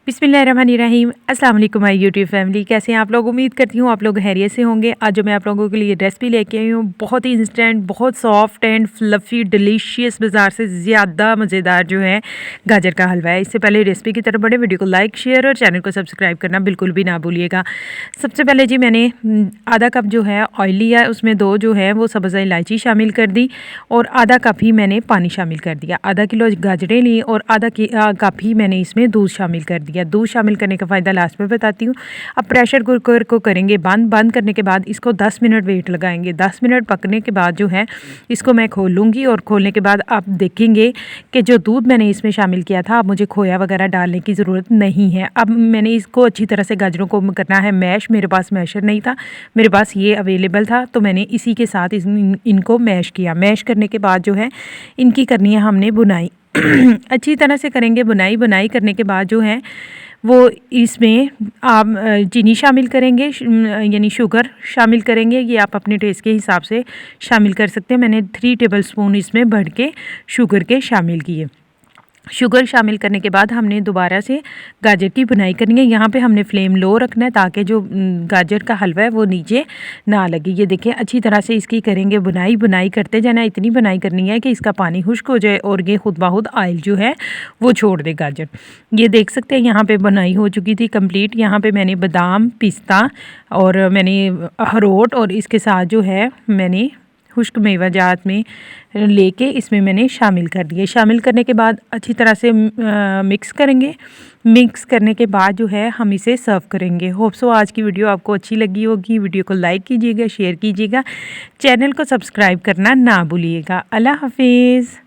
बिस्मिल्लाहिर्रहमानिर्रहीम। अस्सलाम वालेकुम माय यूट्यूब फैमिली, कैसे हैं आप लोग। उम्मीद करती हूँ आप लोग खैरियत से होंगे। आज जो मैं आप लोगों के लिए रेसिपी लेके आई हूँ बहुत ही इंस्टेंट, बहुत सॉफ्ट एंड फ्लफ़ी डिलीशियस, बाज़ार से ज़्यादा मज़ेदार जो है गाजर का हलवा है। इससे पहले रेसिपी की तरफ बढ़े, वीडियो को लाइक शेयर और चैनल को सब्सक्राइब करना बिल्कुल भी ना भूलिएगा। सबसे पहले जी मैंने आधा कप जो है ऑयल लिया, उसमें 2 जो है वो सब्ज़ इलायची शामिल कर दी और आधा कप ही मैंने पानी शामिल कर दिया। आधा किलो गाजरें ली और आधा कप ही मैंने इसमें दूध शामिल कर दिया। दूध शामिल करने का फ़ायदा लास्ट में बताती हूँ। अब प्रेशर कुकर को करेंगे बंद करने के बाद इसको 10 मिनट वेट लगाएंगे। 10 मिनट पकने के बाद जो है इसको मैं खोल लूँगी और खोलने के बाद आप देखेंगे कि जो दूध मैंने इसमें शामिल किया था, अब मुझे खोया वगैरह डालने की ज़रूरत नहीं है। अब मैंने इसको अच्छी तरह से गाजरों को करना है मैश। मेरे पास मैशर नहीं था, मेरे पास ये अवेलेबल था, तो मैंने इसी के साथ इनको मैश किया। मैश करने के बाद जो है इनकी करनी है हमने बुनाई। अच्छी तरह से करेंगे बुनाई करने के बाद जो है वो इसमें आप चीनी शामिल करेंगे, यानी शुगर शामिल करेंगे। ये आप अपने टेस्ट के हिसाब से शामिल कर सकते हैं। मैंने 3 टेबलस्पून इसमें भर के शुगर के शामिल किए। शुगर शामिल करने के बाद हमने दोबारा से गाजर की बुनाई करनी है। यहाँ पे हमने फ्लेम लो रखना है ताकि जो गाजर का हलवा है वो नीचे ना लगे। ये देखिए अच्छी तरह से इसकी करेंगे बुनाई करते जाना। इतनी बुनाई करनी है कि इसका पानी खुश्क हो जाए और ये खुद ब खुद ऑयल जो है वो छोड़ दे गाजर। ये देख सकते हैं यहाँ पे बुनाई हो चुकी थी कंप्लीट। यहाँ पे मैंने बादाम, पिस्ता और मैंने अखरोट और इसके साथ जो है मैंने खुश्क मेवा जात में लेके इसमें मैंने शामिल कर दिए। शामिल करने के बाद अच्छी तरह से मिक्स करेंगे। मिक्स करने के बाद जो है हम इसे सर्व करेंगे। होप सो आज की वीडियो आपको अच्छी लगी होगी। वीडियो को लाइक कीजिएगा, शेयर कीजिएगा, चैनल को सब्सक्राइब करना ना भूलिएगा। अल्लाह हाफिज़।